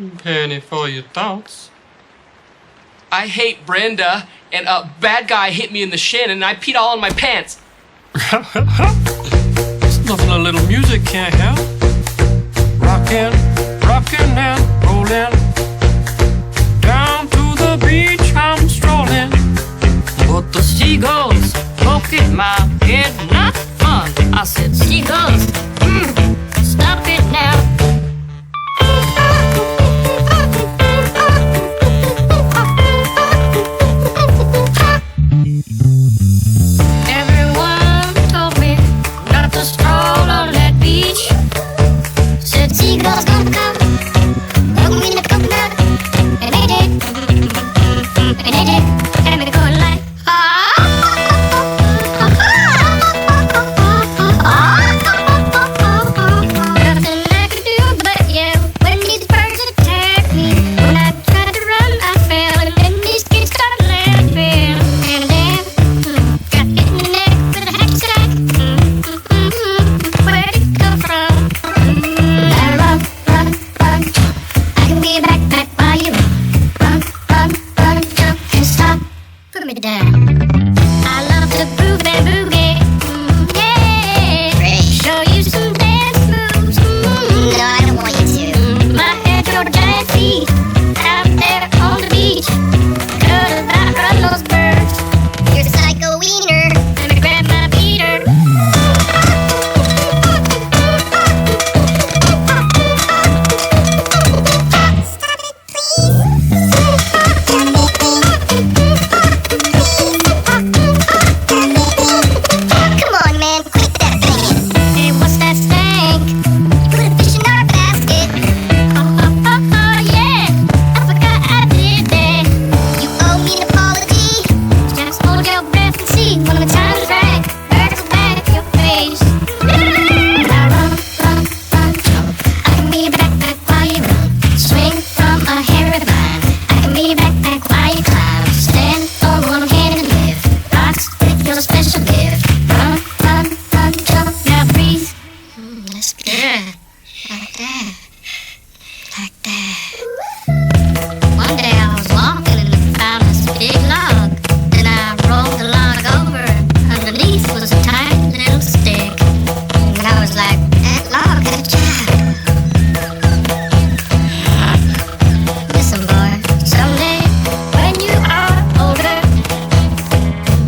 Penny for your thoughts. I hate Brenda, and a bad guy hit me in the shin, and I peed all in my pants. There's nothing a little music can't help. Rockin', rockin' and rollin'. Down to the beach I'm strolling. But the seagulls poke at my head, not fun. I said, seagulls, stop it now. Everyone told me not to stroll on that beach. Said seagulls gonna come, look me in the coconut, and they did, and they did, and they going like, nothing I could do but yell when these birds attacked me. When I tried to run, I fell, and then these kids started laughing. And then got hit in the neck with a hacky sack. Where'd it come from? I run, run, run. I can be a backpack while you run, run, run, jump and stop. Put me down. I love to groove and boogie. Yeah. Show you some dance moves. No, I don't want you to. My head your giant feet out there on the beach. Could about run those birds. You're a psycho wiener. Let me grab my beater. Stop it, please. Come on, man, quit that thing. Hey, what's that stank? You put a fish in our basket. Oh, yeah. I forgot I did that. You owe me an apology. Just hold your breath and see. One of the times right, birds will back your face. Now run, run, run, jump. I can be a backpack while you run. Swing from a hairy vine. I can be a backpack while you climb. Stand on one hand and lift. Rocks with your special gift. Run, run, run, jump. Now breathe. Let's go. Like that. Like that. One day I was walking and found this big log. Then I rolled the log over. Underneath was a tiny little stick. And I was like, that log had a child. Listen, boy, someday when you are older,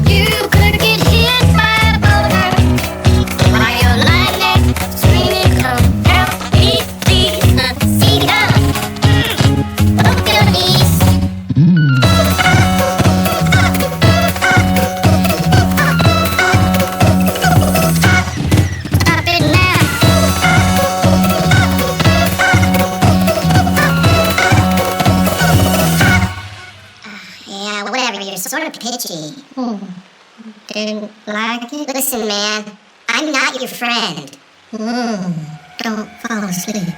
you could get hit by a boulder. While you're lying there screaming, come help me, please. Seagull, look at your knees. Stop it now. Yeah, whatever, you're sort of pitchy. Didn't like it? Listen, man, I'm not your friend. Don't fall asleep.